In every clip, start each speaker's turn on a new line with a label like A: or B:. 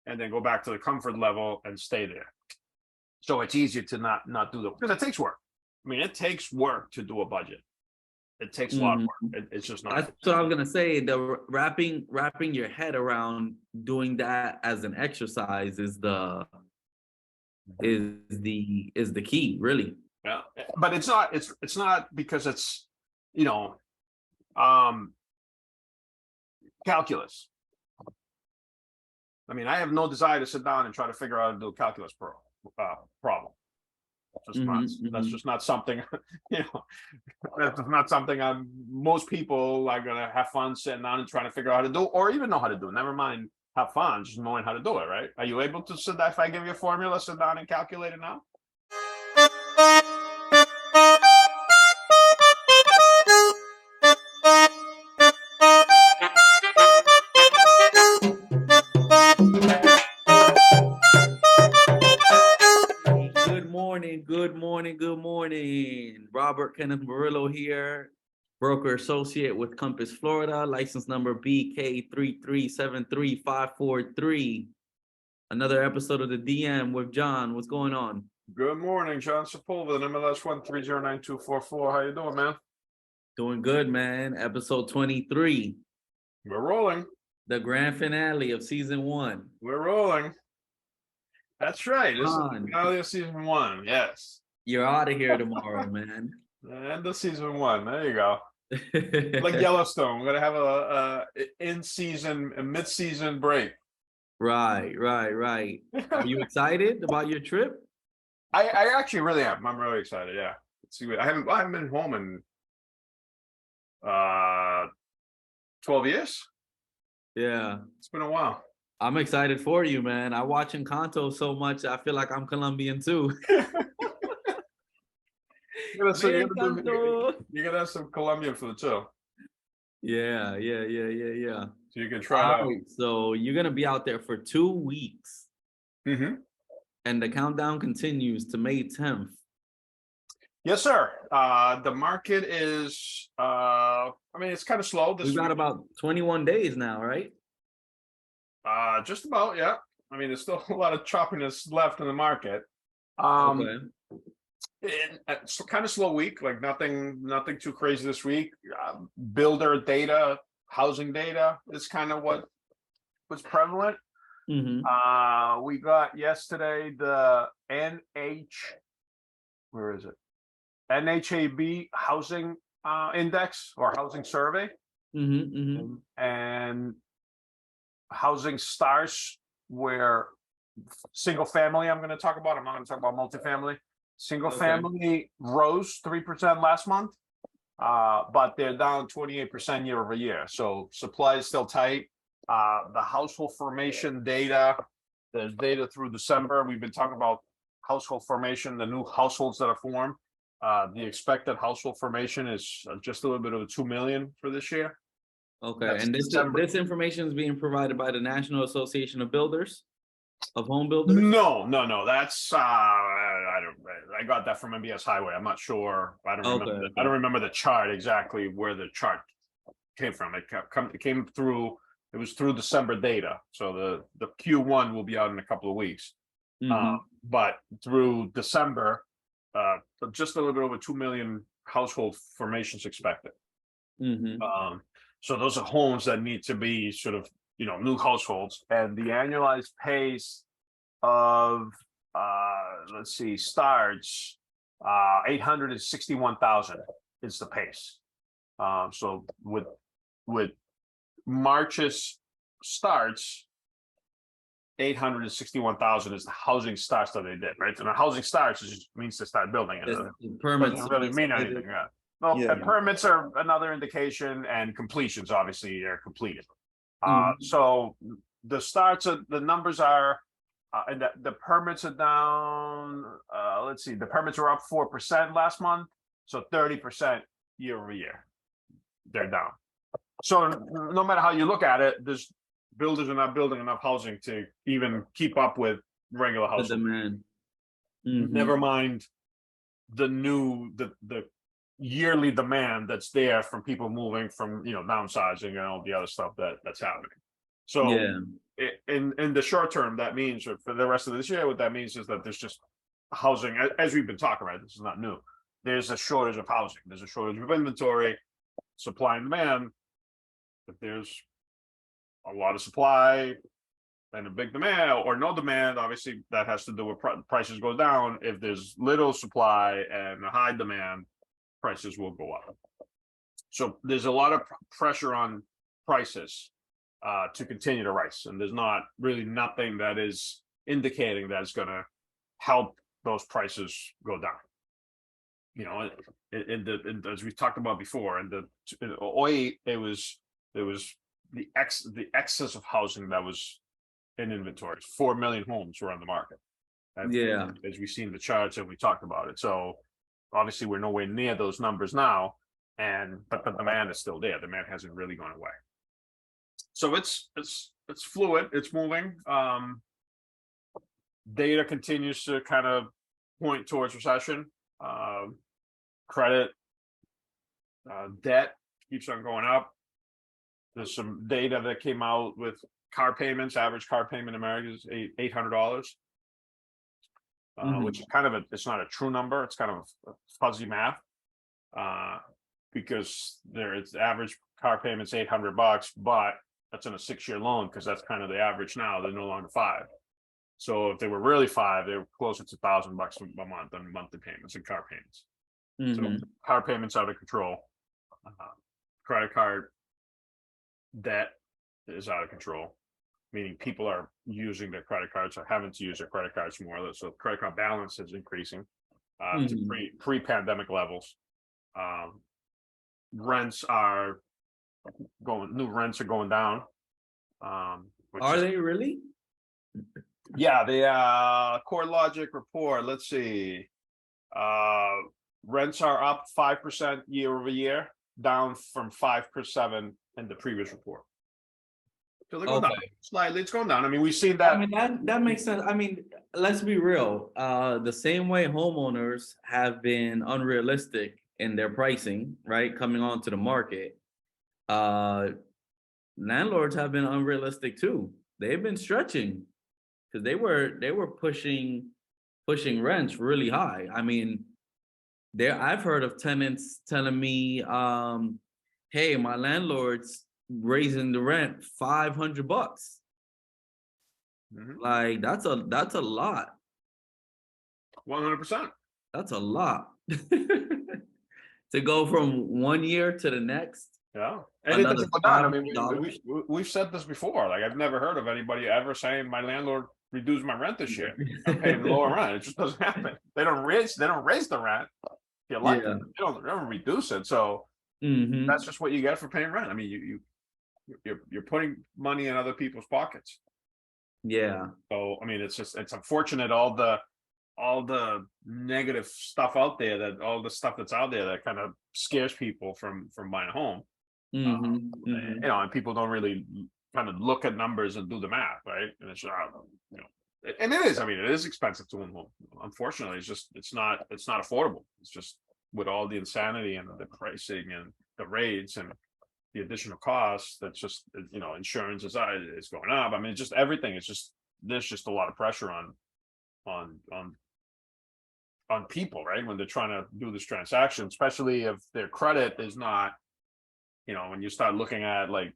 A: and then go back to the comfort level and stay there. So it's easier to not do that because it takes work. I mean, it takes work to do a budget. It takes a lot of work. It's just not.
B: That's what I was gonna say. The wrapping your head around doing that as an exercise is the key, really.
A: Yeah, but it's not because it's calculus. I mean, I have no desire to sit down and try to figure out how to do a calculus problem. That's just not something, that's just not something most people are gonna have fun sitting down and trying to figure out how to do, or even know how to do. Never mind have fun, just knowing how to do it, right? Are you able to sit down, if I give you a formula, sit down and calculate it now?
B: Good morning. Robert Kenneth Morillo here, broker associate with Compass Florida, license number BK3373543. Another episode of the DM with John. What's going on?
A: Good morning, John Sepulveda, NMLS 1309244. How you doing, man?
B: Doing good, man. Episode 23.
A: We're rolling.
B: The grand finale of season 1.
A: We're rolling. That's right. This is the finale of season 1. Yes.
B: You're out of here tomorrow, man.
A: End of season 1. There you go. Like Yellowstone. We're gonna have a mid-season break.
B: Right. Are you excited about your trip?
A: I actually really am. I'm really excited. Yeah. Let's see what I haven't been home in 12 years. Yeah. It's been a while.
B: I'm excited for you, man. I watch Encanto so much, I feel like I'm Colombian too.
A: You're gonna have some Colombian food too.
B: Yeah.
A: So you can try it out.
B: So you're gonna be out there for 2 weeks. And the countdown continues to May 10th.
A: Yes, sir. The market is it's kind of slow this
B: week. We've got about 21 days now, right?
A: Just about, yeah. I mean, there's still a lot of choppiness left in the market. It's kind of slow week, like nothing too crazy this week. Builder data, housing data is kind of what was prevalent. We got yesterday the NHAB housing index or housing survey, and housing starts, where single family, I'm going to talk about. I'm not going to talk about multifamily. Single family rose 3% last month, but they're down 28% year over year. So supply is still tight. The household formation data, there's data through December. We've been talking about household formation, the new households that are formed. The expected household formation is just a little bit over 2 million for this year.
B: Okay, that's and this information is being provided by the National Association of Builders, of Home Builders?
A: No. That's I got that from MBS Highway. I'm not sure. I don't remember the chart exactly where the chart came from. It came through. It was through December data. So the Q1 will be out in a couple of weeks. But through December, just a little bit over 2 million household formations expected. So those are homes that need to be sort of, new households, and the annualized pace of, starts, 861,000 is the pace. So with March's starts, 861,000 is the housing starts that they did, right? And the housing starts just means to start building it.
B: Permits
A: doesn't really mean anything. Yeah. Well, and permits are another indication, and completions obviously are completed. So the starts, the numbers are, and the permits are down. The permits were up 4% last month, so 30% year over year. They're down. So no matter how you look at it, there's builders are not building enough housing to even keep up with regular housing.
B: The demand.
A: Never mind the yearly demand that's there from people moving, from downsizing and all the other stuff that's happening. So
B: Yeah.
A: in the short term, that means, or for the rest of this year, what that means is that there's just housing, as we've been talking about, this is not new. There's a shortage of housing. There's a shortage of inventory, supply and demand. If there's a lot of supply and a big demand or no demand, obviously that has to do with prices go down. If there's little supply and a high demand, prices will go up. So there's a lot of pressure on prices to continue to rise, and there's not really nothing that is indicating that it's going to help those prices go down. You know, as we talked about before, in 2008, it was the excess of housing that was in inventory. 4 million homes were on the market.
B: Yeah.
A: As we've seen the charts and we talked about it. So obviously we're nowhere near those numbers now, but the demand is still there. The demand hasn't really gone away. So it's fluid, it's moving. Data continues to kind of point towards recession. Credit, debt keeps on going up. There's some data that came out with car payments. Average car payment in America is $800, which is kind of it's not a true number. It's kind of a fuzzy math, because it's average car payments $800, but that's in a 6-year loan, because that's kind of the average now. They're no longer 5. So if they were really 5, they were closer to $1,000 a month on monthly payments and car payments. So car payments out of control. Credit card debt is out of control, meaning people are using their credit cards or having to use their credit cards more. So credit card balance is increasing to pre-pandemic levels. Rents are new rents are going down.
B: Are they really?
A: Yeah, the CoreLogic report. Let's see. Rents are up 5% year over year, down from 5% in the previous report. So they're going down slightly. It's going down. I mean, we've seen that.
B: I mean, that makes sense. I mean, let's be real. The same way homeowners have been unrealistic in their pricing, right, coming onto the market, landlords have been unrealistic too. They've been stretching because they were pushing rents really high. I mean, I've heard of tenants telling me, hey, my landlord's raising the rent $500. Like that's a lot.
A: 100%.
B: That's a lot to go from 1 year to the next.
A: Yeah, and it doesn't go down. I mean, we've said this before. Like, I've never heard of anybody ever saying my landlord reduced my rent this year. I'm paying lower rent. It just doesn't happen. They don't raise the rent. If you like it, they don't reduce it. So that's just what you get for paying rent. I mean, you're putting money in other people's pockets.
B: Yeah.
A: So I mean, it's unfortunate, all the negative stuff out there, all the stuff that's out there that kind of scares people from buying a home. You know, and people don't really kind of look at numbers and do the math, right? And it's you know, and it is. I mean, it is expensive to own home. Unfortunately, it's not affordable. It's just with all the insanity and the pricing and the rates and the additional costs. That's just, you know, insurance is going up. I mean, just everything. It's just there's just a lot of pressure on people, right? When they're trying to do this transaction, especially if their credit is not, you know, when you start looking at like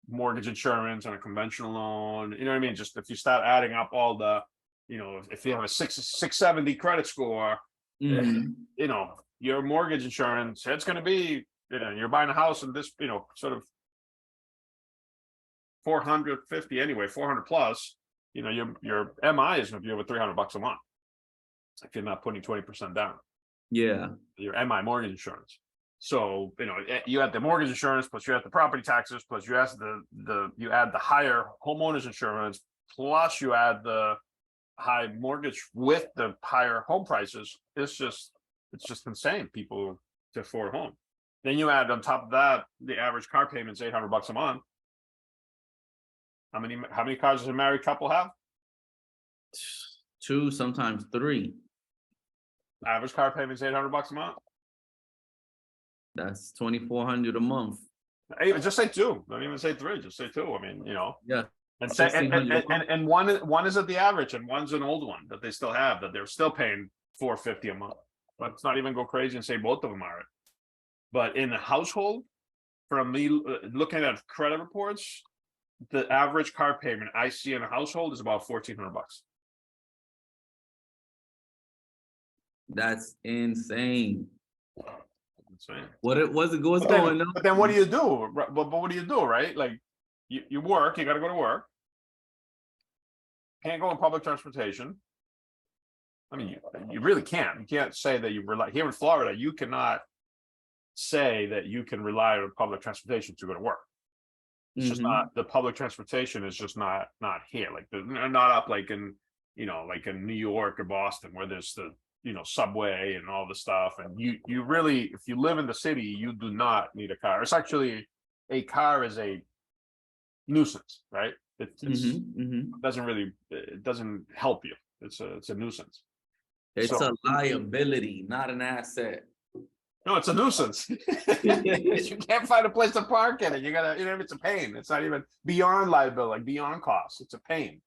A: mortgage insurance and a conventional loan, you know what I mean? Just if you start adding up all the, you know, if you have a 670 credit score, you know, your mortgage insurance, it's going to be, you know, you're buying a house in this, you know, sort of 450 anyway, 400 plus, you know, your MI is going to be over $300 a month if you're not putting 20% down.
B: Yeah.
A: Your MI mortgage insurance. So, you know, you add the mortgage insurance, plus you add the property taxes, plus you add you add the higher homeowners insurance, plus you add the high mortgage with the higher home prices. It's just insane, people to afford a home. Then you add on top of that, the average car payment is $800 a month. How many cars does a married couple have?
B: 2, sometimes 3.
A: Average car payment is $800 a month.
B: That's $2,400 a month.
A: Hey, just say two. Don't even say three. Just say two. I mean,
B: Yeah,
A: and say and,
B: 1,600.
A: and one is at the average, and one's an old one that they still have that they're still paying $450 a month. Let's not even go crazy and say both of them are it. But in the household, from me looking at credit reports, the average car payment I see in a household is about $1,400.
B: That's insane.
A: Insane.
B: What's
A: But
B: going on?
A: but then what do you do? But what do you do, right? Like you work, you got to go to work. Can't go in public transportation. I mean, you really can't. You can't say that you rely here in Florida. You cannot say that you can rely on public transportation to go to work. It's just not, the public transportation is just not here. Like they're not up like in like in New York or Boston where there's the subway and all the stuff. And you really, if you live in the city, you do not need a car. It's actually, a car is a nuisance, right? It doesn't help you. It's a nuisance.
B: It's a liability, not an asset.
A: No, it's a nuisance. You can't find a place to park in it. You gotta, it's a pain. It's not even beyond liability, like beyond cost. It's a pain.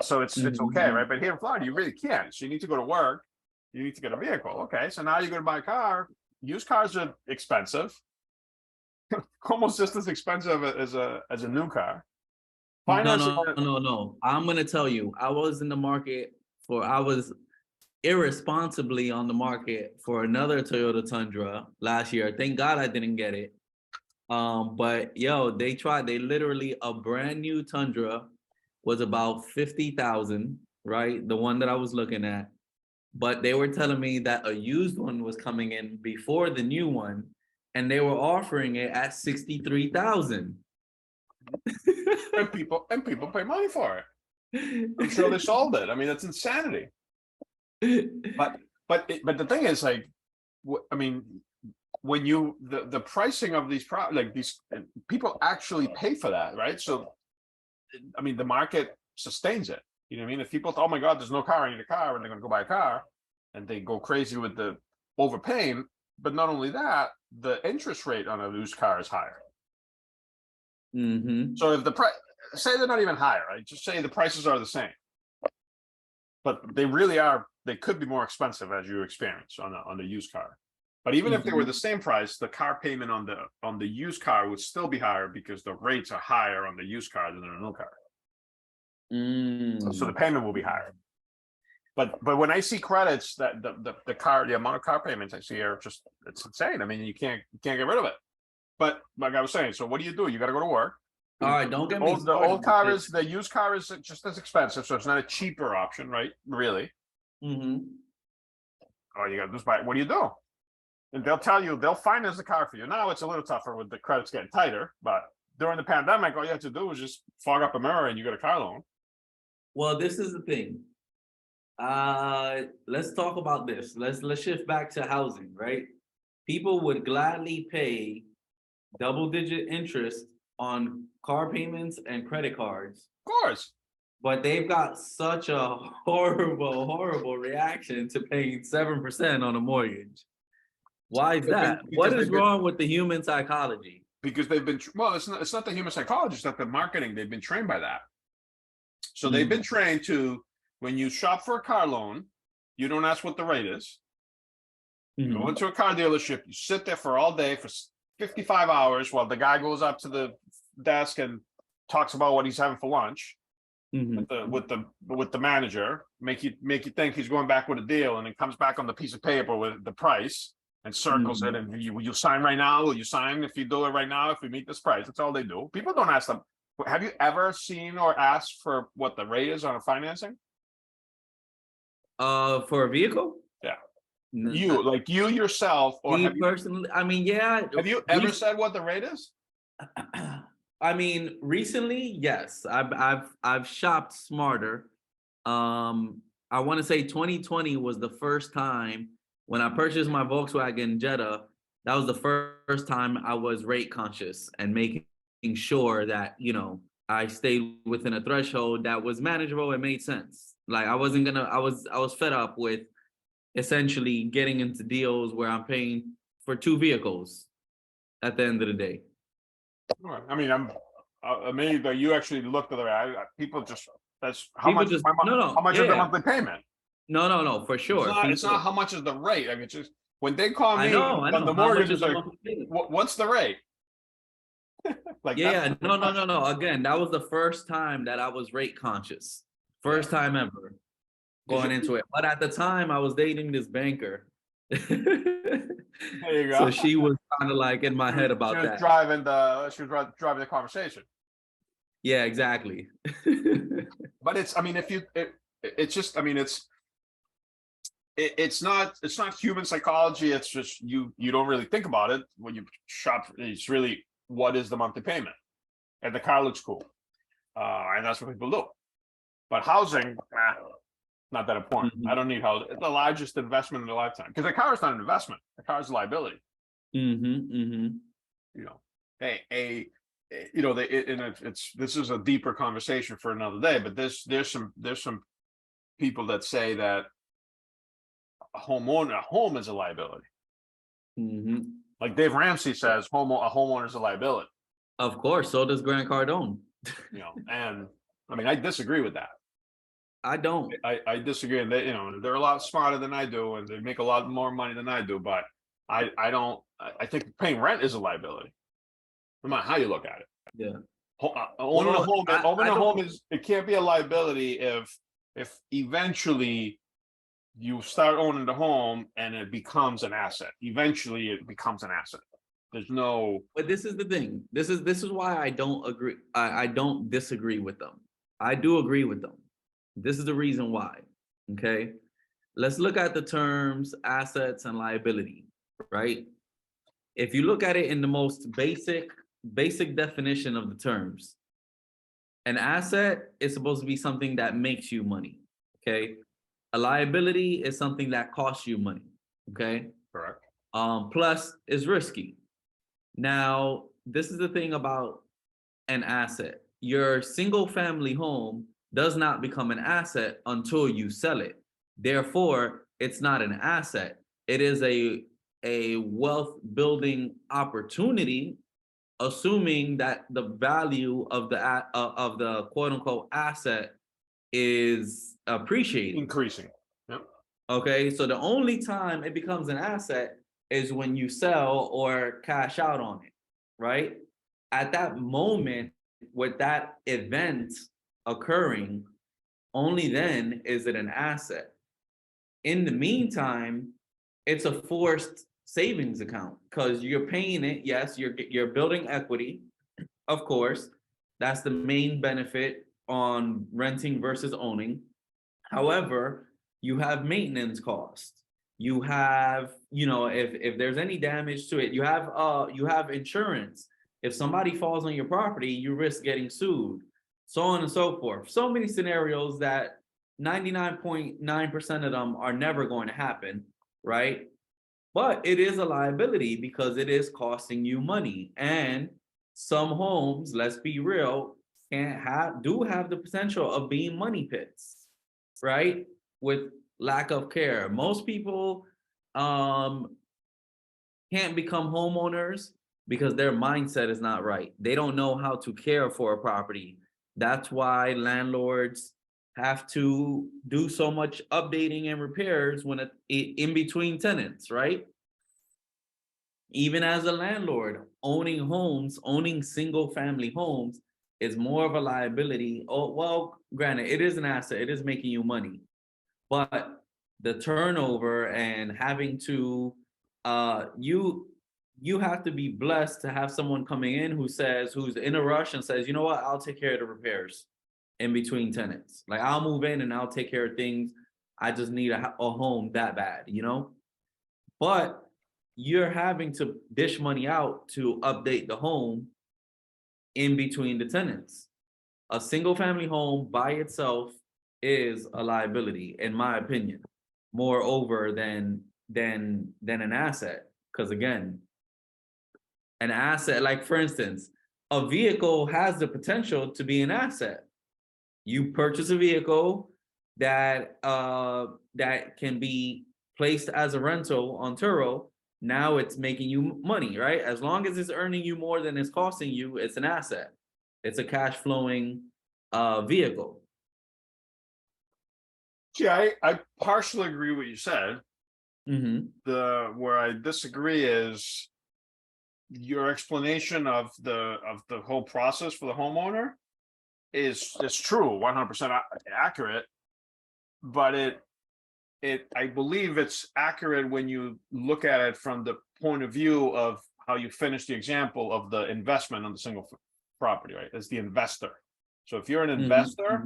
A: So it's okay, right? But here in Florida, you really can't. So you need to go to work. You need to get a vehicle. Okay, so now you're going to buy a car. Used cars are expensive, almost just as expensive as a new car.
B: No. I'm gonna tell you, I was irresponsibly on the market for another Toyota Tundra last year. Thank God I didn't get it. But they literally, a brand new Tundra was about 50,000, right? The one that I was looking at. But they were telling me that a used one was coming in before the new one, and they were offering it at 63,000.
A: and people pay money for it. I'm sure they sold it. I mean, that's insanity. But the thing is, like, I mean, when the pricing of these these people actually pay for that, right? So, I mean, the market sustains it. You know what I mean? If people thought, oh my God, there's no car, I need a car, and they're going to go buy a car, and they go crazy with the overpaying. But not only that, the interest rate on a used car is higher. So if the price, say they're not even higher, right? Just say the prices are the same, but they really are. They could be more expensive as you experience on the used car. But even if they were the same price, the car payment on the used car would still be higher because the rates are higher on the used car than on a new car. So the payment will be higher. But when I see credits that the amount of car payments I see are just, it's insane. I mean, you can't get rid of it. But like I was saying, so what do? You got to go to work.
B: All right, don't get me
A: started. The used car is just as expensive, so it's not a cheaper option, right? Really. Oh, you got to just buy it. What do you do? And they'll tell you, they'll finance the car for you. Now it's a little tougher with the credits getting tighter, but during the pandemic, all you have to do is just fog up a mirror and you get a car loan.
B: Well, this is the thing. Let's talk about this. Let's shift back to housing, right? People would gladly pay double-digit interest on car payments and credit cards.
A: Of course.
B: But they've got such a horrible reaction to paying 7% on a mortgage. Why is that? What is wrong with the human psychology?
A: Because they've been, well, it's not the human psychology, it's not the marketing. They've been trained by that. So they've been trained to, when you shop for a car loan, you don't ask what the rate is. You go into a car dealership, you sit there for all day for 55 hours while the guy goes up to the desk and talks about what he's having for lunch with the manager, make you think he's going back with a deal, and then comes back on the piece of paper with the price and circles it, and will you sign right now? Will you sign if you do it right now? If we meet this price, that's all they do. People don't ask them. Have you ever seen or asked for what the rate is on a financing?
B: For a vehicle?
A: Yeah. You yourself, or
B: me personally, I mean, yeah.
A: Have you ever said what the rate is?
B: I mean, recently, yes. I've shopped smarter. I want to say 2020 was the first time when I purchased my Volkswagen Jetta. That was the first time I was rate conscious and making sure that, I stayed within a threshold that was manageable and made sense. Like I was fed up with essentially getting into deals where I'm paying for two vehicles at the end of the day.
A: I mean, I'm amazed that you actually looked at people just, that's how
B: People
A: much is
B: just
A: my
B: no,
A: how much is the
B: yeah,
A: monthly payment?
B: no, for sure.
A: It's not
B: People,
A: how much is the rate. I mean, it's just when they call
B: I
A: me
B: know,
A: on the
B: How much
A: mortgage,
B: is
A: it's
B: the
A: like,
B: monthly payment?
A: what's the rate? Like
B: Yeah,
A: that's
B: yeah, no. Again, that was the first time that I was rate conscious.
A: yeah.
B: First time ever
A: Because
B: going into it. But at the time, I was dating this banker.
A: there you
B: So
A: go.
B: she was kind of like in my head
A: She
B: about
A: was
B: that.
A: driving driving the conversation.
B: Yeah, exactly.
A: But it's, I mean, if you it's just, I mean, it's not human psychology. It's just you don't really think about it when you shop. It's really, what is the monthly payment, and the car looks cool, and that's what people do. But housing, not that important. I
B: Mhm.
A: don't need housing. It's the largest investment in a lifetime, because the car is not an investment. The car is a liability. You know, you know, it's this is a deeper conversation for another day. But there's some people that say that a home is a liability. Like Dave Ramsey says, a homeowner is a liability.
B: Of course, so does Grant Cardone.
A: You know, and I mean, I disagree with that.
B: I don't.
A: I disagree, and they, you know, they're a lot smarter than I do, and they make a lot more money than I do. But I don't. I think paying rent is a liability, no matter how you look at it.
B: Yeah.
A: Owning a
B: Well,
A: home, owning
B: I
A: a home
B: don't.
A: is, it can't be a liability if eventually you start owning the home and it becomes an asset. Eventually, it becomes an asset. There's no.
B: But this is the thing. This is why I don't agree. I don't disagree with them. I do agree with them. This is the reason why. Okay. Let's look at the terms assets and liability, right? If you look at it in the most basic definition of the terms, an asset is supposed to be something that makes you money. Okay. A liability is something that costs you money. Okay.
A: Correct.
B: Plus is risky. Now, this is the thing about an asset. Your single family home does not become an asset until you sell it. Therefore, it's not an asset. It is a wealth building opportunity, assuming that the value of the quote unquote asset is appreciating.
A: Increasing. Yep.
B: Okay, so the only time it becomes an asset is when you sell or cash out on it, right? At that moment, with that event occurring, only then is it an asset. In the meantime, it's a forced savings account because you're paying it. Yes, you're building equity, of course. That's the main benefit on renting versus owning. However, you have maintenance costs. You have, if there's any damage to it, you have insurance. If somebody falls on your property, you risk getting sued, so on and so forth. So many scenarios that 99.9% of them are never going to happen, right? But it is a liability because it is costing you money. And some homes, let's be real, do have the potential of being money pits, right? With lack of care. Most people can't become homeowners because their mindset is not right. They don't know how to care for a property. That's why landlords have to do so much updating and repairs when in between tenants, right? Even as a landlord, owning single family homes is more of a liability. Oh, well, granted, it is an asset, it is making you money, but the turnover and having to you have to be blessed to have someone coming in who's in a rush and says, you know what, I'll take care of the repairs in between tenants. Like, I'll move in and I'll take care of things. I just need a home that bad, but you're having to dish money out to update the home in between the tenants. A single family home by itself is a liability, in my opinion, moreover than an asset. Because again, an asset, like for instance, a vehicle has the potential to be an asset. You purchase a vehicle that can be placed as a rental on Turo. now it's making you money, right? As long as it's earning you more than it's costing you, it's an asset. It's a cash flowing vehicle.
A: Yeah, I partially agree with what you said.
B: Mm-hmm.
A: Where I disagree is your explanation of the whole process for the homeowner is true, 100% accurate, but I believe it's accurate when you look at it from the point of view of how you finish the example of the investment on the single property, right? As the investor. So if you're an investor,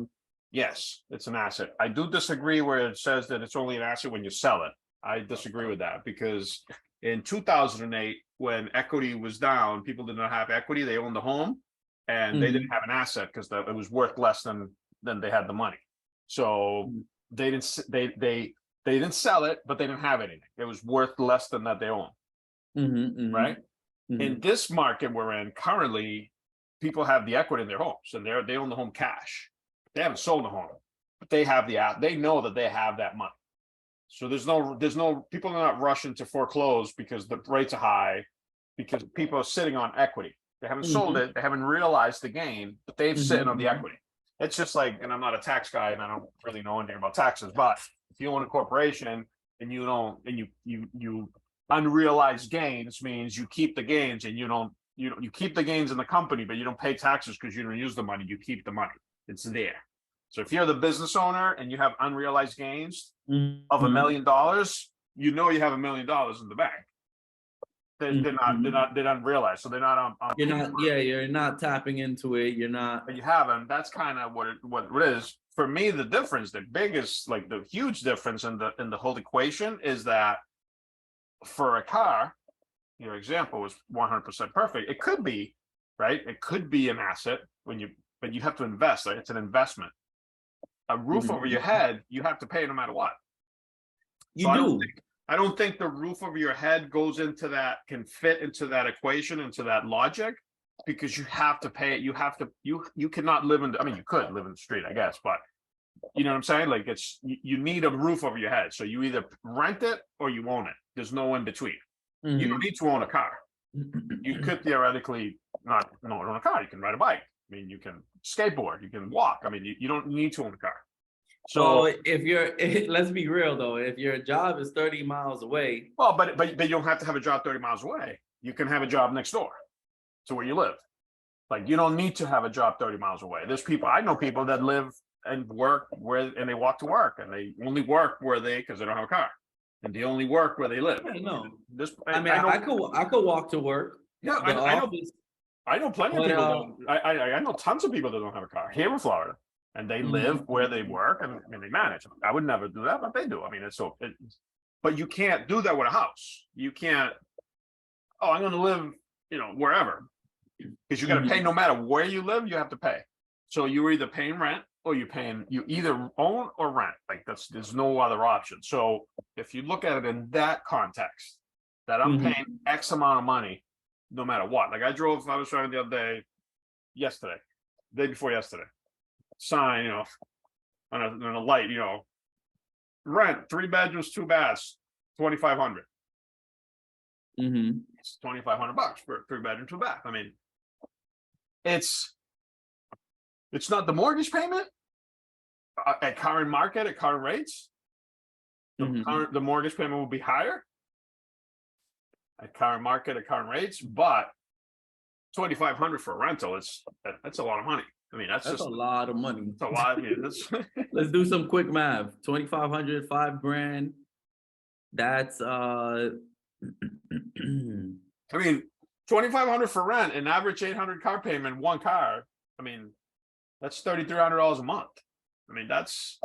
A: yes, it's an asset. I do disagree where it says that it's only an asset when you sell it. I disagree with that, because in 2008, when equity was down, people did not have equity. They owned the home and they didn't have an asset because it was worth less than they had the money. So they didn't sell it, but they didn't have anything. It was worth less than that they own. Right? In this market we're in currently, people have the equity in their homes and they own the home cash. They haven't sold the home, but they have they know that they have that money. So there's no people are not rushing to foreclose because the rates are high, because people are sitting on equity. They haven't sold it, they haven't realized the gain, but they've sitting on the equity. It's just like, and I'm not a tax guy and I don't really know anything about taxes, but if you own a corporation and you don't, and you unrealized gains means you keep the gains and you keep the gains in the company, but you don't pay taxes because you don't use the money, you keep the money. It's there. So if you're the business owner and you have unrealized gains of $1 million, you know you have $1 million in the bank. They're not realized, so they're not on
B: you're not tapping into it. You're not.
A: But you haven't. That's kind of what it is. For me, the difference, the biggest, like the huge difference in the whole equation is that for a car, your example was 100% perfect. It could be, right? It could be an asset but you have to invest. Right? It's an investment. A roof over your head, you have to pay no matter what. I don't think the roof over your head can fit into that equation, into that logic, because you have to pay it. You cannot live in, you could live in the street, I guess, but you know what I'm saying? Like you need a roof over your head. So you either rent it or you own it. There's no in between. You don't need to own a car. You could theoretically not own a car. You can ride a bike. You can skateboard, you can walk. You don't need to own a car. So
B: let's be real though, if your job is 30 miles away.
A: Well, but you don't have to have a job 30 miles away. You can have a job next door to where you live. Like you don't need to have a job 30 miles away. I know people that live and work and they walk to work and they only work because they don't have a car. And they only work where they live.
B: I could walk to work.
A: Yeah, I know plenty of people. I know tons of people that don't have a car here in Florida, and they live where they work, and they manage. I would never do that, but they do. But you can't do that with a house. You can't. Oh, I'm going to live, wherever, because you got to pay no matter where you live. You have to pay. So you're either paying rent or you either own or rent. There's no other option. So if you look at it in that context, that I'm paying X amount of money, no matter what. Like I was driving the other day, day before yesterday, sign, on a light, rent 3 bedrooms, 2 baths, $2,500. It's $2,500 for 3 bedroom, 2 bath. It's not the mortgage payment at current market, at current rates. The mortgage payment will be higher at current market, at current rates, but $2,500 for a rental, that's a lot of money. That's just
B: a lot of money.
A: It's a lot.
B: Let's do some quick math. 2,500, $5,000. That's
A: $2,500 for rent, an average 800 car payment, one car. That's $3,300 a month. That's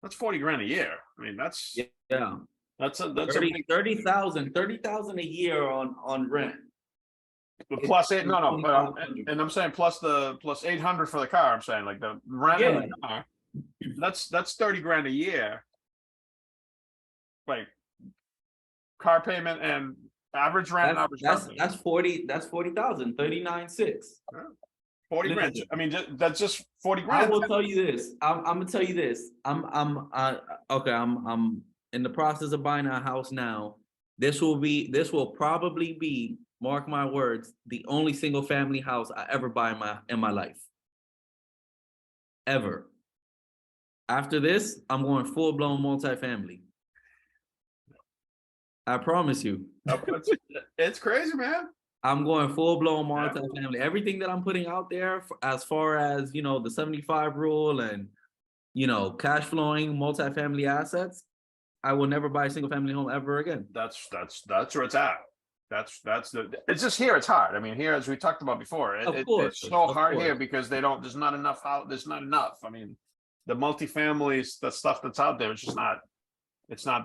A: $40,000 a year. That's That's a
B: 30,000 a year on rent.
A: Plus eight, no, and I'm saying plus 800 for the car. I'm saying like the rent of the car. That's $30,000 a year. Like car payment and average rent.
B: That's 40,000. 39,600.
A: 40 grand. That's just 40 grand.
B: I will tell you this. I'm gonna tell you this. I'm in the process of buying a house now. This will probably be, mark my words, the only single family house I ever buy in my life. Ever. After this, I'm going full blown multifamily. I promise you.
A: It's crazy, man.
B: I'm going full blown multifamily. Everything that I'm putting out there as far as, you know, the 75 rule and, you know, cash flowing multifamily assets, I will never buy a single family home ever again.
A: That's where it's at. It's just here. It's hard. I mean, here, as we talked about before, it's so hard here because there's not enough out. There's not enough. I mean, the multifamilies, the stuff that's out there, it's not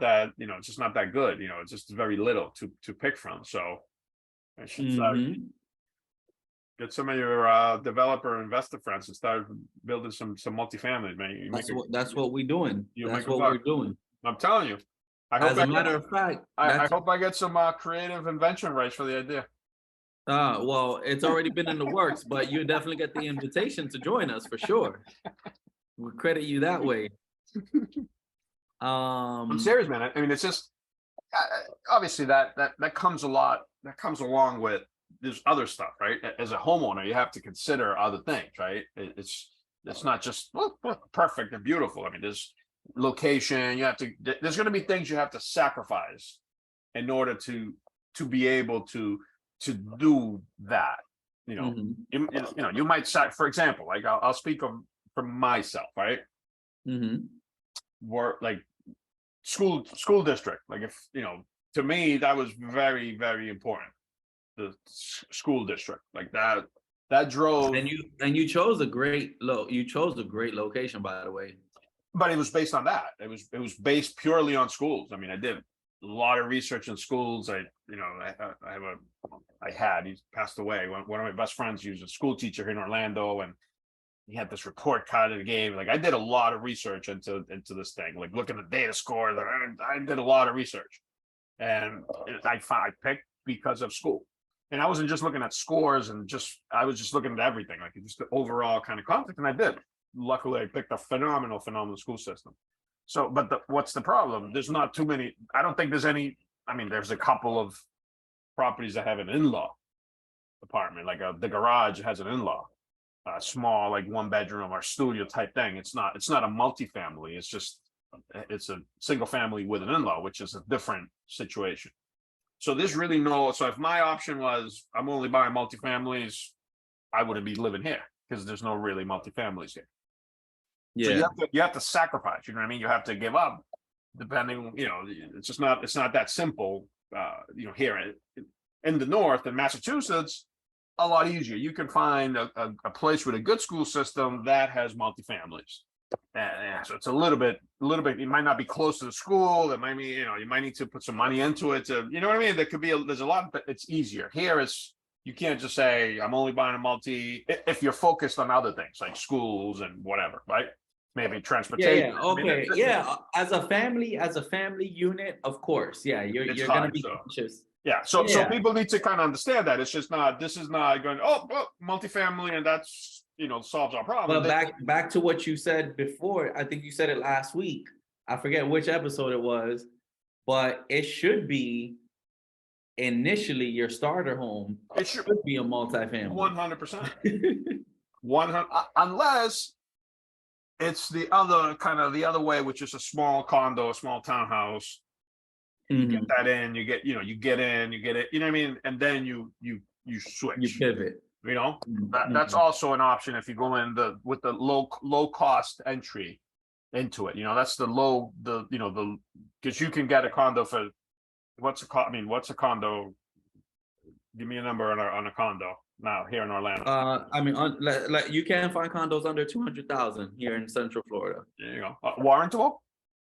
A: that, you know, it's just not that good. You know, it's just very little to pick from. So I should get some of your developer investor friends and start building some multifamily, man.
B: That's what we're doing. That's what we're doing.
A: I'm telling you.
B: As a matter of fact,
A: I hope I get some creative invention rights for the idea.
B: Well, it's already been in the works, but you definitely get the invitation to join us for sure. We credit you that way.
A: I'm serious, man. I mean, it's just obviously that comes a lot. That comes along with there's other stuff, right? As a homeowner, you have to consider other things, right? It's not just perfect and beautiful. I mean, there's location. There's going to be things you have to sacrifice in order to be able to do that. You know, you might for example, like I'll speak for myself, right? Work like school district. Like if you know, to me that was very, very important. The school district, like that drove. And
B: you chose a great location, by the way.
A: But it was based on that. It was based purely on schools. I mean, I did a lot of research in schools. He passed away. One of my best friends, he was a school teacher here in Orlando, and he had this report card that he gave. Like I did a lot of research into this thing, like looking at data scores. I did a lot of research, and I picked because of school. And I wasn't just looking at scores I was just looking at everything, like just the overall kind of context. And I did. Luckily, I picked a phenomenal school system. So, but what's the problem? There's not too many. I don't think there's any. I mean, there's a couple of properties that have an in-law apartment, like the garage has an in-law, small, like 1 bedroom or studio type thing. It's not a multifamily. It's a single family with an in-law, which is a different situation. So there's really so if my option was I'm only buying multifamilies, I wouldn't be living here because there's no really multifamilies here. Yeah. So you have to sacrifice, you know what I mean? You have to give up depending, you know, it's not that simple. You know, here in the north in Massachusetts, a lot easier. You can find a place with a good school system that has multifamilies. So it's a little bit, it might not be close to the school. It might be, you know, you might need to put some money into it you know what I mean? There's a lot, but it's easier. Here you can't just say, I'm only buying a multi if you're focused on other things like schools and whatever, right? Maybe transportation.
B: Yeah. Okay. As a family unit, of course. Yeah. You're going to be conscious.
A: Yeah. So people need to kind of understand that this is not going, multifamily and that's, you know, solves our problem.
B: But back to what you said before, I think you said it last week. I forget which episode it was, but it should be initially your starter home. It should be a multifamily.
A: 100%. 100, unless it's the other way, which is a small condo, a small townhouse. You get that in, you get it, you know what I mean? And then you switch. You
B: pivot.
A: You know, that's also an option if you go in with the low cost entry into it. You know, that's because you can get a condo for what's a condo? Give me a number on a condo now here in Orlando.
B: I mean, you can find condos under 200,000 here in Central Florida.
A: There you go. Warrantable?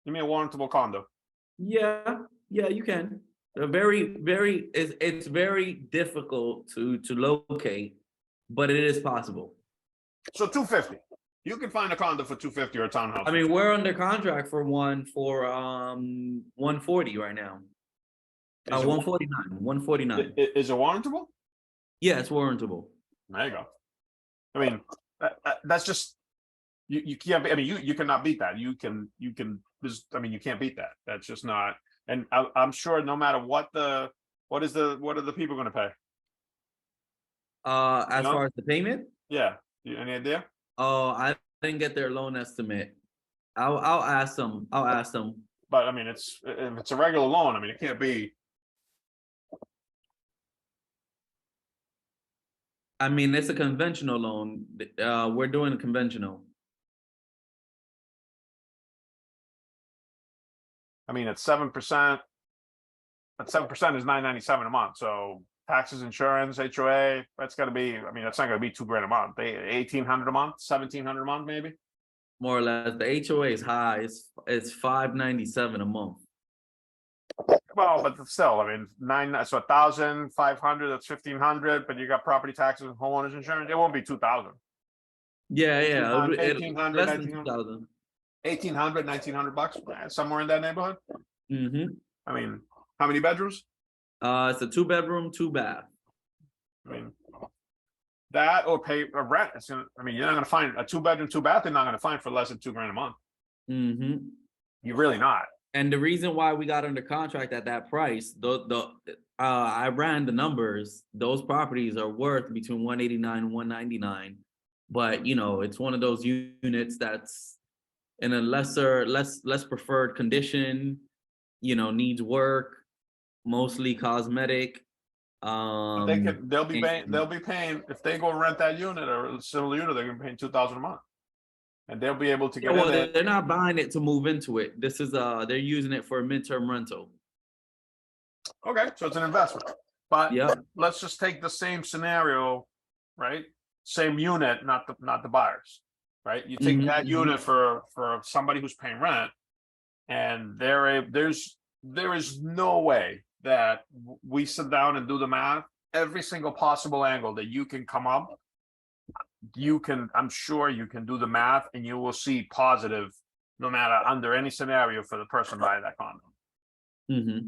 A: Give me a warrantable condo.
B: Yeah, you can. It's very difficult to locate, but it is possible.
A: So 250. You can find a condo for 250 or a townhouse.
B: I mean, we're under contract for one for 140 right now. 149.
A: Is it warrantable?
B: Yeah, it's warrantable.
A: There you go. I mean, that's just you can't, I mean, you cannot beat that. You can, I mean, you can't beat that. That's just not, and I'm sure no matter what are the people gonna pay?
B: As
A: know?
B: far as the payment,
A: Yeah, any idea?
B: oh, I didn't get their loan estimate. I'll ask them. I'll ask them.
A: But I mean, if it's a regular loan, I mean, it can't be.
B: I mean, it's a conventional loan. We're doing a conventional.
A: I mean, it's 7%. But 7% is $997 a month. So taxes, insurance, HOA, that's got to be. I mean, that's not going to be $2,000 a month. 1,800 a month, 1,700 a month, maybe.
B: More or less, the HOA is high. It's $597 a month.
A: Well, but still, I mean, so 1,500. That's 1,500. But you got property taxes and homeowners insurance. It won't be 2,000.
B: Yeah, yeah.
A: 1,800,
B: Less than
A: 1,900.
B: 2,000.
A: 1,800, $1,900, somewhere in that neighborhood.
B: Mm-hmm.
A: I mean, how many bedrooms?
B: It's a 2-bedroom, 2-bath.
A: I mean, that or pay a rent. I mean, you're not going to find a 2-bedroom, 2-bath. They're not going to find for less than $2,000 a month.
B: Mm-hmm.
A: You're really not.
B: And the reason why we got under contract at that price, I ran the numbers. Those properties are worth between 189 and 199. But you know, it's one of those units that's in a less preferred condition. You know, needs work, mostly cosmetic.
A: But they'll be paying if they go rent that unit or a similar unit, they're gonna be paying $2,000 a month, and they'll be able to get in there.
B: They're not buying it to move into it. This is they're using it for a midterm rental.
A: Okay, so it's an investment. But
B: yeah,
A: let's just take the same scenario, right? Same unit, not the buyers, right? You take that unit for somebody who's paying rent, and there is no way that we sit down and do the math. Every single possible angle that you can come up, I'm sure you can do the math, and you will see positive, no matter under any scenario for the person buying that condo.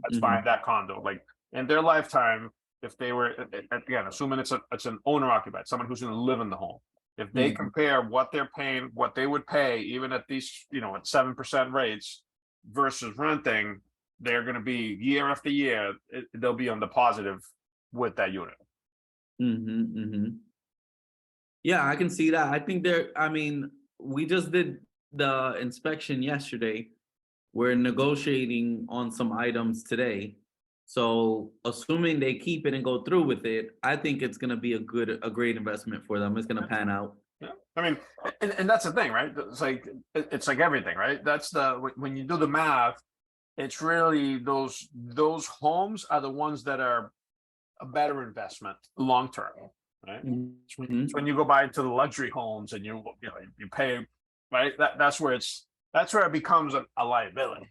A: That's buying that condo, like in their lifetime, if they were, again, assuming it's an owner occupied, someone who's going to live in the home. If they compare what they're paying, what they would pay, even at these, at 7% rates versus renting, they're going to be year after year, they'll be on the positive with that unit.
B: Yeah, I can see that. I think I mean, we just did the inspection yesterday. We're negotiating on some items today. So assuming they keep it and go through with it, I think it's going to be a great investment for them. It's going to pan out.
A: Yeah. I mean, and that's the thing, right? It's like everything, right? That's when you do the math, it's really those homes are the ones that are a better investment long term, right? When you go buy into the luxury homes and you pay, right? That's where it becomes a liability.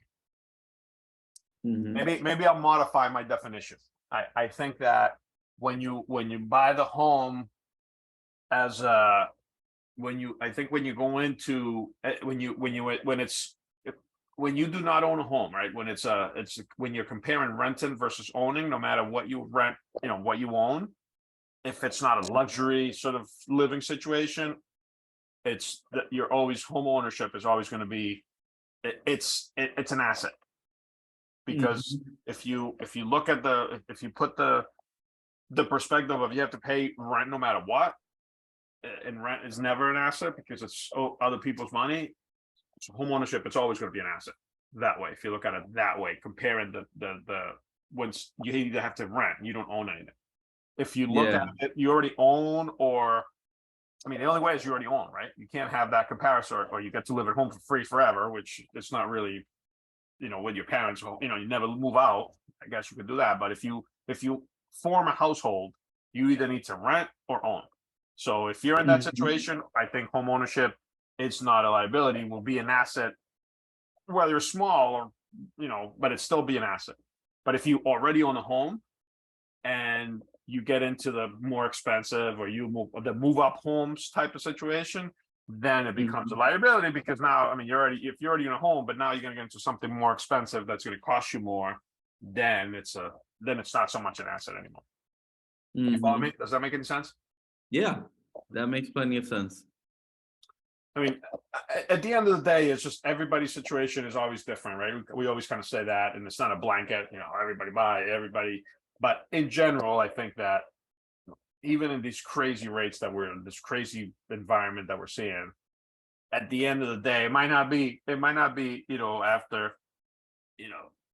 A: Maybe I'll modify my definition. I think that when you buy the home as when you do not own a home, right? When you're comparing renting versus owning, no matter what you rent, what you own, if it's not a luxury sort of living situation, it's that home ownership is always going to be, it's an asset. Because if you look at if you put the perspective of you have to pay rent no matter what, and rent is never an asset because it's other people's money. So home ownership, it's always going to be an asset that way. If you look at it that way, comparing the once you either have to rent, you don't own anything. If you look at it, you already own, or I mean, the only way is you already own, right? You can't have that comparison, or you get to live at home for free forever, which it's not really. With your parents, you never move out. I guess you could do that, but if you form a household, you either need to rent or own. So if you're in that situation, I think home ownership, it's not a liability, will be an asset, whether it's small or but it's still be an asset. But if you already own a home and you get into the more expensive or the move up homes type of situation, then it becomes a liability, because now, I mean, if you're already in a home, but now you're going to get into something more expensive that's going to cost you more, then it's not so much an asset anymore. You follow me? Does that make any sense?
B: Yeah, that makes plenty of sense.
A: I mean, at the end of the day, it's just everybody's situation is always different, right? We always kind of say that, and it's not a blanket, everybody buy, everybody. But in general, I think that even in these crazy rates that we're in, this crazy environment that we're seeing, at the end of the day, it might not be, after,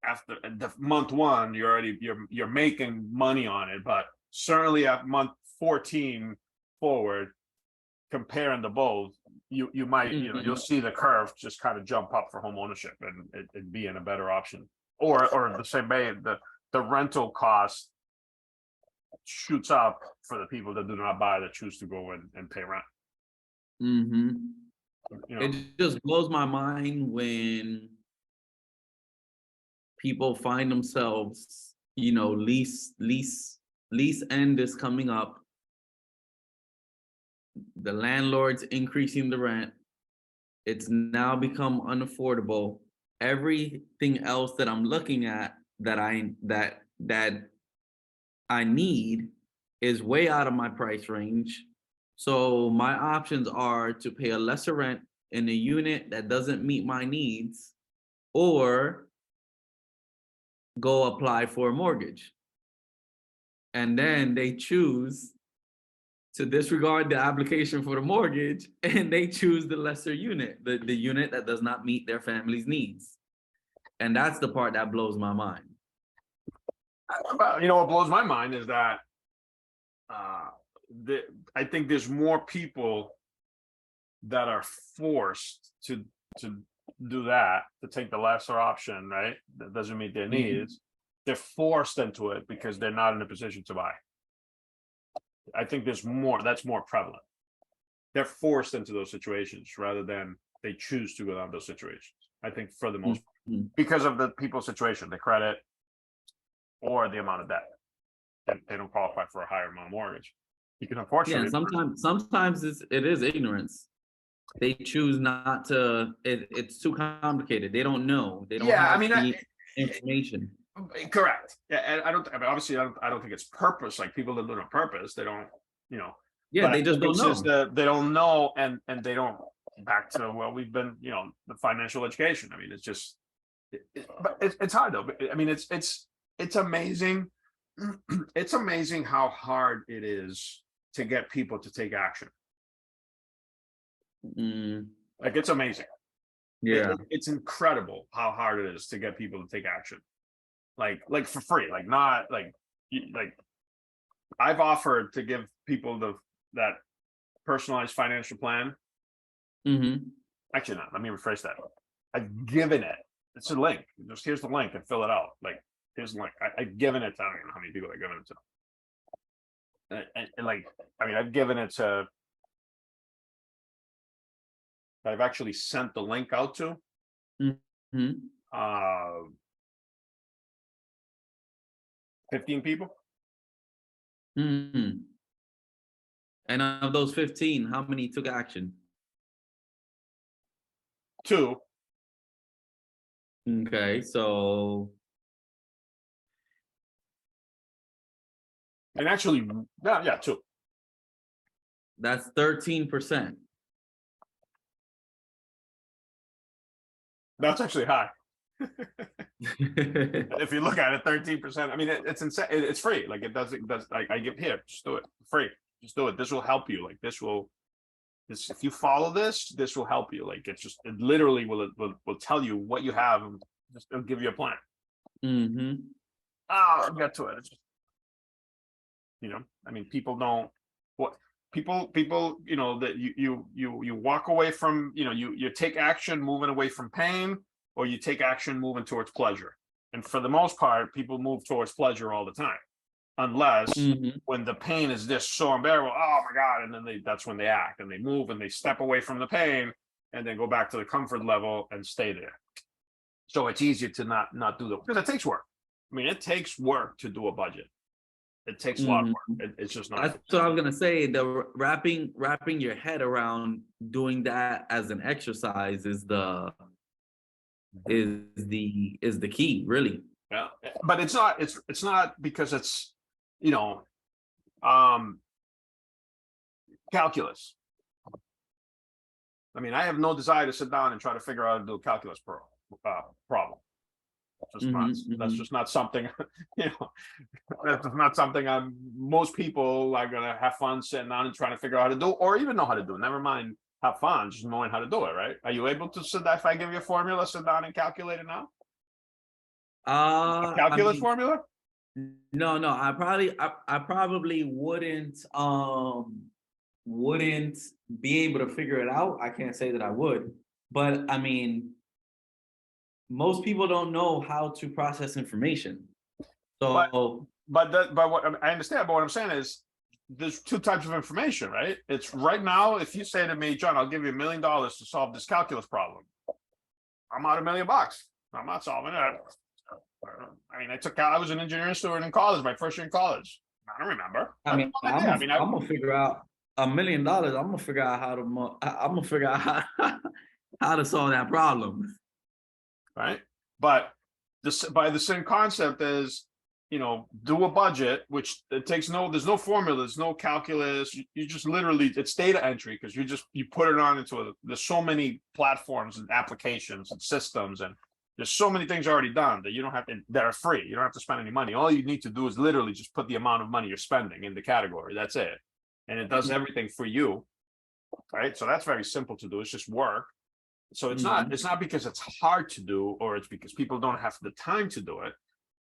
A: after the month one, you're making money on it, but certainly at month 14 forward, comparing the both, you might, you'll see the curve just kind of jump up for home ownership and it being a better option. Or the same way, the rental cost shoots up for the people that do not buy, that choose to go and pay rent.
B: It just blows my mind when people find themselves, lease end is coming up. The landlord's increasing the rent. It's now become unaffordable. Everything else that I'm looking at that I need is way out of my price range. So my options are to pay a lesser rent in a unit that doesn't meet my needs, or go apply for a mortgage. And then they choose to disregard the application for the mortgage, and they choose the lesser unit, the unit that does not meet their family's needs. And that's the part that blows my mind.
A: Well, what blows my mind is that I think there's more people that are forced to do that, to take the lesser option, right? That doesn't meet their needs. They're forced into it because they're not in a position to buy. I think that's more prevalent. They're forced into those situations rather than they choose to go down those situations. I think for the most part, because of the people's situation, the credit or the amount of debt, they don't qualify for a higher amount of mortgage. You can unfortunately.
B: Yeah, sometimes it is ignorance. They choose not to. It's too complicated. They don't know. They don't have the information.
A: Correct. Yeah, and obviously, I don't think it's purpose. Like, people that do it on purpose, they don't,
B: Yeah, they just don't know.
A: They don't know, and they don't. Back to we've been, the financial education. I mean, it's just, but it's hard though. I mean, it's amazing. It's amazing how hard it is to get people to take action. Like, it's amazing.
B: Yeah,
A: it's incredible how hard it is to get people to take action. Like for free, not like I've offered to give people that personalized financial plan. Actually, not. Let me rephrase that. I've given it. It's a link. Just here's the link and fill it out. Like, here's the link. I've given it to, I don't know how many people I've given it to. And I've given it to. I've actually sent the link out to. 15 people.
B: And of those 15, how many took action?
A: 2.
B: Okay, so.
A: And actually, 2.
B: That's 13%.
A: That's actually high. If you look at it, 13%. I mean, it's insane. It's free. Like, it does. I give here. Just do it free. Just do it. This will help you. Like, this. If you follow this will help you. Like, it literally will tell you what you have, and it'll give you a plan. I'll get to it. It's just, I mean, people don't. What people, that you walk away from. You take action, moving away from pain. Or you take action moving towards pleasure. And for the most part, people move towards pleasure all the time. Unless when the pain is this so unbearable, oh my God, and then that's when they act and they move and they step away from the pain and then go back to the comfort level and stay there. So it's easier to not do that, because it takes work. I mean, it takes work to do a budget. It takes a lot of work. It's just not.
B: That's what I was gonna say. The wrapping your head around doing that as an exercise is the key, really.
A: Yeah, but it's not because it's calculus. I mean, I have no desire to sit down and try to figure out how to do a calculus problem. That's just not something, you know, that's not something most people are going to have fun sitting down and trying to figure out how to do, or even know how to do. Never mind have fun, just knowing how to do it, right? Are you able to sit down, if I give you a formula, sit down and calculate it now? A calculus formula?
B: No, I probably wouldn't be able to figure it out. I can't say that I would, but I mean, most people don't know how to process information. So,
A: but what I understand, but what I'm saying is there's two types of information, right? It's right now, if you say to me, John, I'll give you $1 million to solve this calculus problem, I'm out $1 million. I'm not solving it. I mean, I was an engineering student in college, my first year in college. I don't remember.
B: I'm gonna figure out $1 million. I'm gonna figure out how to solve that problem.
A: Right. But by the same concept as, you know, do a budget, which it takes there's no formula, there's no calculus. You just literally, it's data entry because you put it on there's so many platforms and applications and systems, and there's so many things already done that you don't have to, that are free. You don't have to spend any money. All you need to do is literally just put the amount of money you're spending in the category. That's it. And it does everything for you. Right. So that's very simple to do. It's just work. So it's not because it's hard to do, or it's because people don't have the time to do it.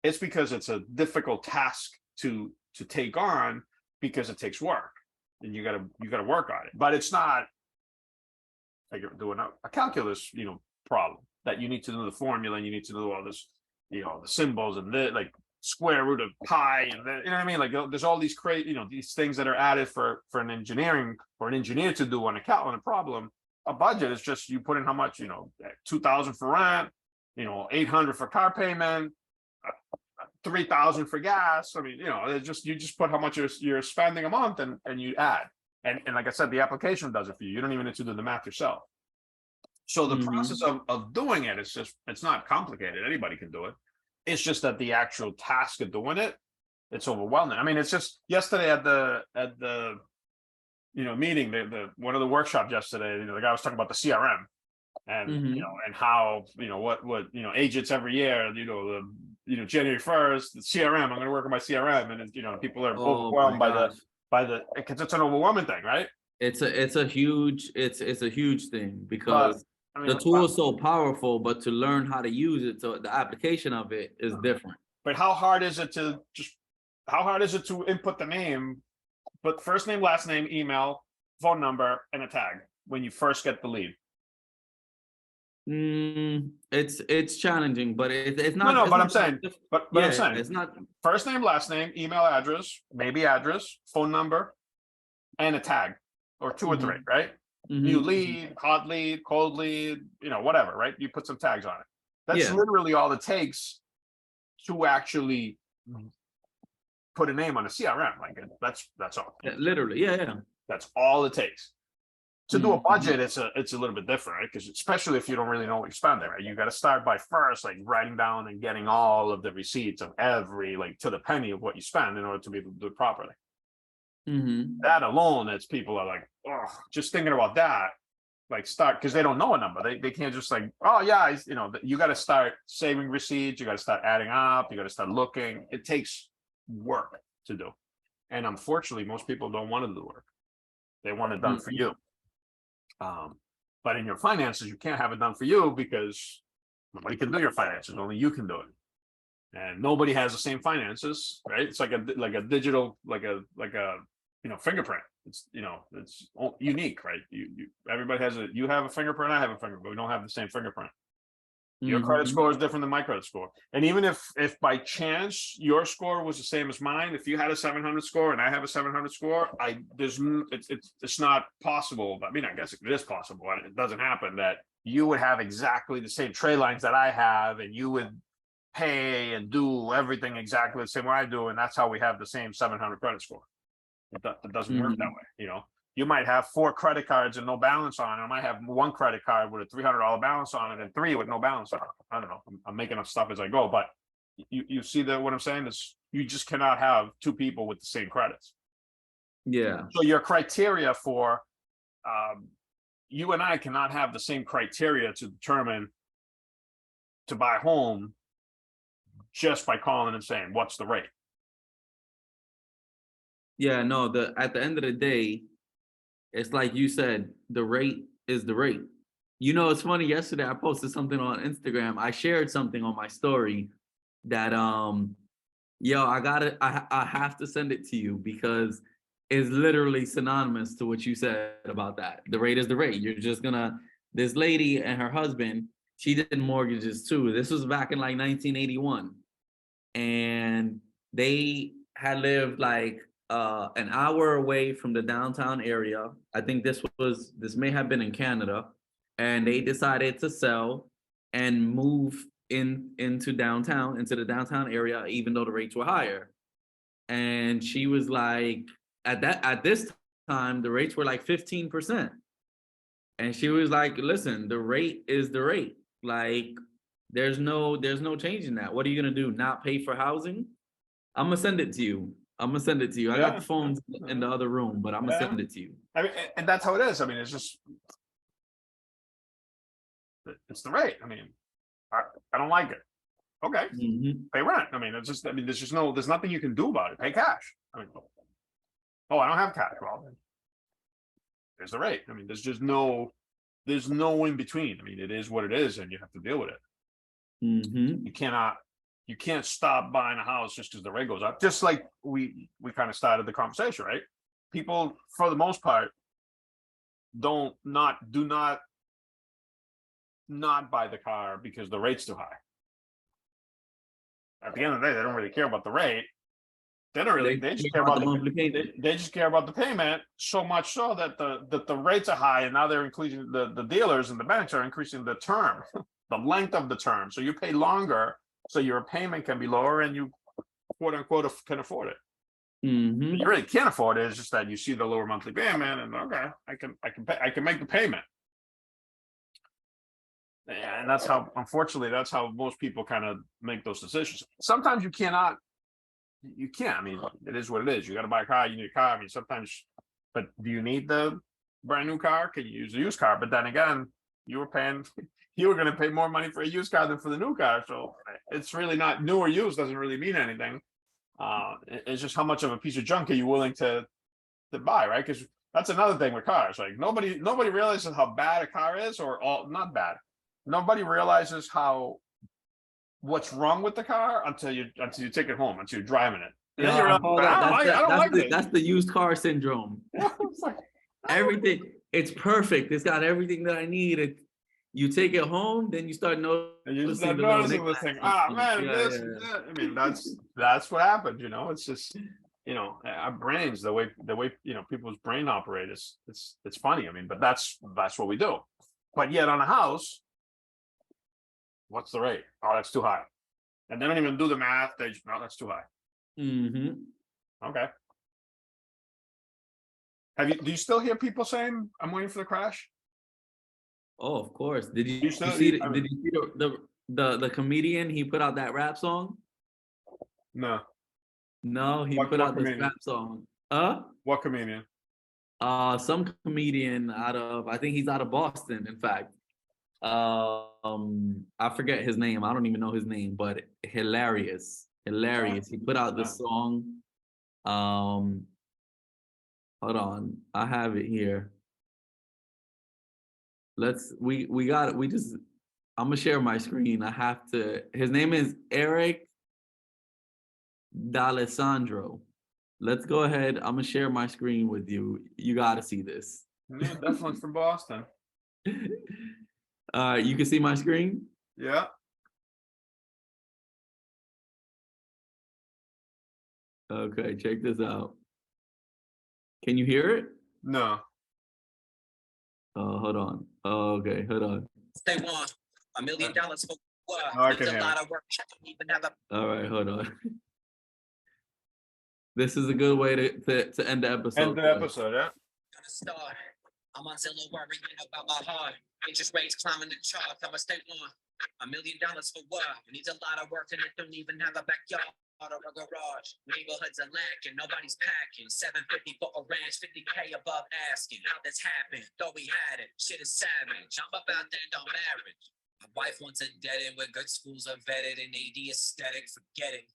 A: It's because it's a difficult task to take on, because it takes work and you gotta work on it. But it's not like you're doing a calculus, you know, problem that you need to know the formula and you need to know all this, you know, the symbols and the like square root of pi and you know what I mean? Like there's all these crazy, you know, these things that are added for an engineer to do on a problem. A budget is just you put in how much, you know, 2,000 for rent, you know, 800 for car payment, 3,000 for gas. I mean, you know, you just put how much you're spending a month and you add. And like I said, the application does it for you. You don't even need to do the math yourself. So the process of doing it is just, it's not complicated. Anybody can do it. It's just that the actual task of doing it, it's overwhelming. I mean, it's just yesterday at the you know, meeting, the one of the workshops yesterday, you know, the guy was talking about the CRM and, you know, and how, you know, what, you know, agents every year, you know, January 1st, the CRM, I'm going to work on my CRM. And, you know, people are overwhelmed because it's an overwhelming thing, right?
B: It's a huge thing because the tool is so powerful, but to learn how to use it, so the application of it is different.
A: But how hard is it to input the name, but first name, last name, email, phone number, and a tag when you first get the lead?
B: It's challenging, but it's not.
A: No, but I'm saying, I'm saying
B: it's not
A: first name, last name, email address, maybe address, phone number, and a tag or two or three, right? New lead, hot lead, cold lead, you know, whatever, right? You put some tags on it. That's literally all it takes to actually put a name on a CRM. Like that's all.
B: Literally, yeah.
A: That's all it takes. To do a budget, it's a little bit different, right? Because especially if you don't really know what you're spending, right? You got to start by first like writing down and getting all of the receipts of every, like to the penny of what you spend in order to be able to do it properly. That alone, that's people are like, oh, just thinking about that, like start, because they don't know a number. They can't just like, oh yeah, you know, you got to start saving receipts. You got to start adding up. You got to start looking. It takes work to do. And unfortunately, most people don't want to do the work. They want it done for you. But in your finances, you can't have it done for you because nobody can do your finances. Only you can do it. And nobody has the same finances, right? It's like a digital, like a you know, fingerprint. It's, you know, it's unique, right? Everybody has you have a fingerprint, I have a fingerprint, but we don't have the same fingerprint. Your credit score is different than my credit score. And even if by chance your score was the same as mine, if you had a 700 score and I have a 700 score, it's not possible. I mean, I guess it is possible. It doesn't happen that you would have exactly the same trade lines that I have, and you would pay and do everything exactly the same way I do, and that's how we have the same 700 credit score. It doesn't work that way, you know. You might have 4 credit cards and no balance on it. I might have 1 credit card with a $300 balance on it and 3 with no balance on it. I don't know. I'm making up stuff as I go, but you see that what I'm saying is you just cannot have 2 people with the same credits.
B: Yeah.
A: So your criteria for you and I cannot have the same criteria to determine to buy a home just by calling and saying, what's the rate?
B: Yeah, no, at the end of the day, it's like you said, the rate is the rate. You know, it's funny, yesterday I posted something on Instagram. I shared something on my story that yo, I have to send it to you because it's literally synonymous to what you said about that. The rate is the rate. You're just gonna, this lady and her husband, she did mortgages too. This was back in like 1981. And they had lived like an hour away from the downtown area. I think this may have been in Canada, and they decided to sell and move into the downtown area, even though the rates were higher. And she was like, at this time, the rates were like 15%. And she was like, listen, the rate is the rate. Like, there's no changing that. What are you gonna do? Not pay for housing? I'm gonna send it to you. I got the phones in the other room, but I'm gonna send it to you.
A: I mean, and that's how it is. I mean, it's the rate. I mean, I don't like it. Okay, pay rent. I mean, there's nothing you can do about it. Pay cash. I mean, oh, I don't have cash. Well, then there's the rate. I mean, there's no in between. I mean, it is what it is, and you have to deal with it. You can't stop buying a house just because the rate goes up. Just like we kind of started the conversation, right? People, for the most part, do not buy the car because the rate's too high. At the end of the day, they don't really care about the rate. They just care about they just care about the payment, so much so that the rates are high, and now they're increasing, the dealers and the banks are increasing the term, the length of the term. So you pay longer, so your payment can be lower, and you quote unquote can afford it. You really can't afford it. It's just that you see the lower monthly payment, and okay, I can make the payment. And that's how, unfortunately, that's how most people kind of make those decisions. Sometimes you can't. I mean, it is what it is. You got to buy a car. You need a car. I mean, sometimes, but do you need the brand new car? Can you use a used car? But then again, you were going to pay more money for a used car than for the new car. So it's really not, new or used doesn't really mean anything. It's just how much of a piece of junk are you willing to buy, right? Because that's another thing with cars. Like nobody realizes how bad a car is, or not bad. Nobody realizes what's wrong with the car until you take it home, until you're driving it. And then I don't like it.
B: That's the used car syndrome. Everything, it's perfect. It's got everything that I need. You take it home, then you start noticing
A: this thing. Man, I mean, that's what happens. You know, it's just, you know, our brains, the way you know people's brain operate is it's funny. I mean, but that's what we do. But yet on a house, what's the rate? Oh, that's too high. And they don't even do the math. They just, no, that's too high. Okay. Do you still hear people saying, I'm waiting for the crash?
B: Oh, of course. Did you see the comedian? He put out that rap song?
A: No,
B: he put out this rap song.
A: What comedian?
B: Some comedian I think he's out of Boston, in fact. I forget his name. I don't even know his name, but hilarious. He put out this song. Hold on, I have it here. I'm gonna share my screen. His name is Eric D'Alessandro. Let's go ahead. I'm gonna share my screen with you. You gotta see this.
A: Yeah, definitely from Boston.
B: You can see my screen?
A: Yeah.
B: Okay, check this out. Can you hear it?
A: No.
B: Oh, hold on. Oh, okay, hold on.
C: They want $1 million for what?
A: I can
C: It's a
A: hear
C: lot of work. I don't even have a.
B: All right, hold on. This is a good way to end the episode.
A: End the episode, yeah.
C: Gonna start. I'm on Zillow worrying about my heart. Interest rates climbing the charts. I'ma stay on $1 million for what? It needs a lot of work and it don't even have a backyard. Out of a garage, neighborhoods are lacking, nobody's packing. 750 for a ranch, 50K above asking. How this happened? Thought we had it. Shit is savage. I'm about to end on marriage. My wife wants a dead end where good schools are vetted and AD aesthetic. Forget it.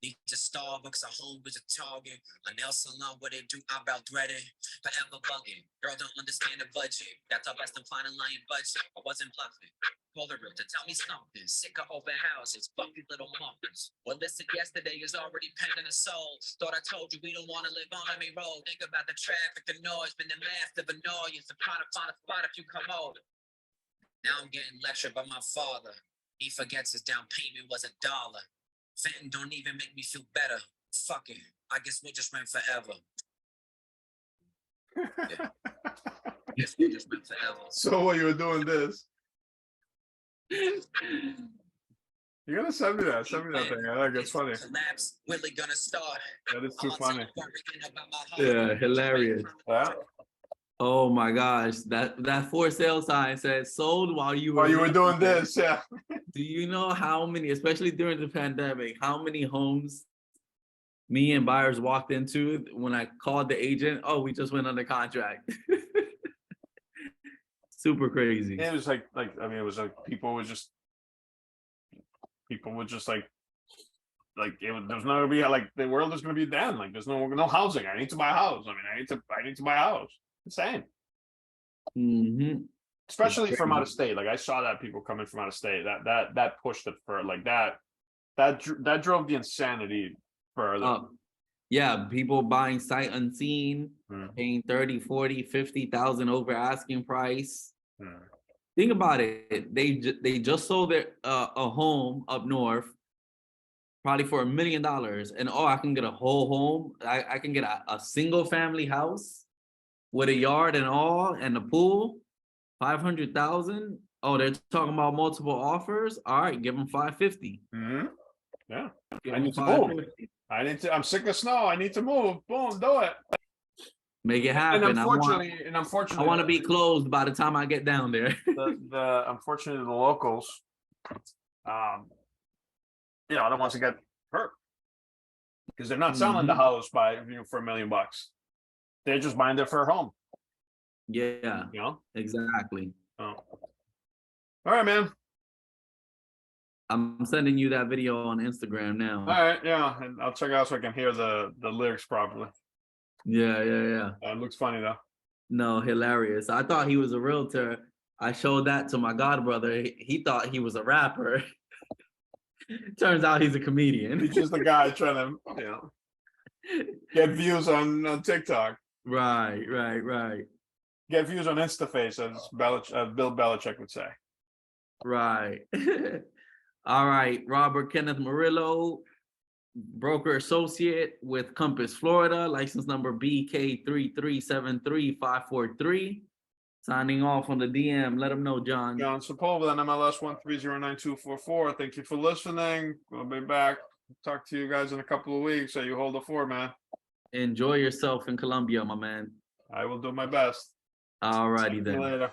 C: Need to Starbucks, a home is a target. A nail salon, what they do, eyebrow threading. Forever bugging. Girl don't understand the budget. That's our best and final line budget. I wasn't bluffing. Call the realtor, tell me something. Sick of open houses, fuck these little muffins. What listed yesterday is already pending a soul. Thought I told you we don't want to live on Army Road. Think about the traffic, the noise, been the massive annoyance. I'm trying to find a spot if you come over. Now I'm getting lectured by my father. He forgets his down payment was $1. Venting don't even make me feel better. Fuck it. I guess we'll just rent forever. Yeah. Guess we'll just rent forever.
A: So while you were doing this, you gotta send me that. Send me that thing. I think it's funny.
C: Collapse, really gonna start.
A: That is too funny.
B: Yeah, hilarious.
A: Yeah.
B: Oh my gosh, that for sale sign said sold while you were
A: While you were doing this, yeah.
B: Do you know how many, especially during the pandemic, how many homes me and buyers walked into when I called the agent? Oh, we just went under contract. Super crazy.
A: It was like I mean, it was like people would just like there's not gonna be like the world is gonna be done. Like there's no housing. I need to buy a house. I mean, I need to buy a house. Insane.
B: Mm-hmm.
A: Especially from out of state. Like I saw that people coming from out of state. That pushed it for like that drove the insanity further.
B: Yeah, people buying sight unseen, paying 30, 40, 50,000 over asking price. Think about it. They just sold a home up north, probably for $1 million, and I can get a whole home. I can get a single family house with a yard and all and a pool, 500,000. Oh, they're talking about multiple offers. All right, give them 550.
A: Yeah,
B: Give
A: I
B: them
A: need to move.
B: 550.
A: I'm sick of snow. I need to move. Boom, do it.
B: Make it happen.
A: And unfortunately,
B: I want to be closed by the time I get down there.
A: Unfortunately, the locals, you know, I don't want to get hurt because they're not selling the house for $1 million. They're just buying it for a home.
B: Yeah,
A: You know,
B: exactly.
A: Oh. All right, man.
B: I'm sending you that video on Instagram now.
A: All right, yeah, and I'll check it out so I can hear the lyrics properly.
B: Yeah.
A: It looks funny though.
B: No, hilarious. I thought he was a realtor. I showed that to my godbrother. He thought he was a rapper. Turns out he's a comedian.
A: He's just a guy trying to, you know, get views on TikTok.
B: Right.
A: Get views on InstaFace, as Bill Belichick would say.
B: Right. All right, Robert Kenneth Morillo, broker associate with Compass, Florida, license number BK3373543. Signing off on the DM. Let them know, John.
A: John Sepulveda, NMLS 1309244. Thank you for listening. We'll be back. Talk to you guys in a couple of weeks. So you hold the fort, man.
B: Enjoy yourself in Colombia, my man.
A: I will do my best.
B: All righty then.
A: See you later.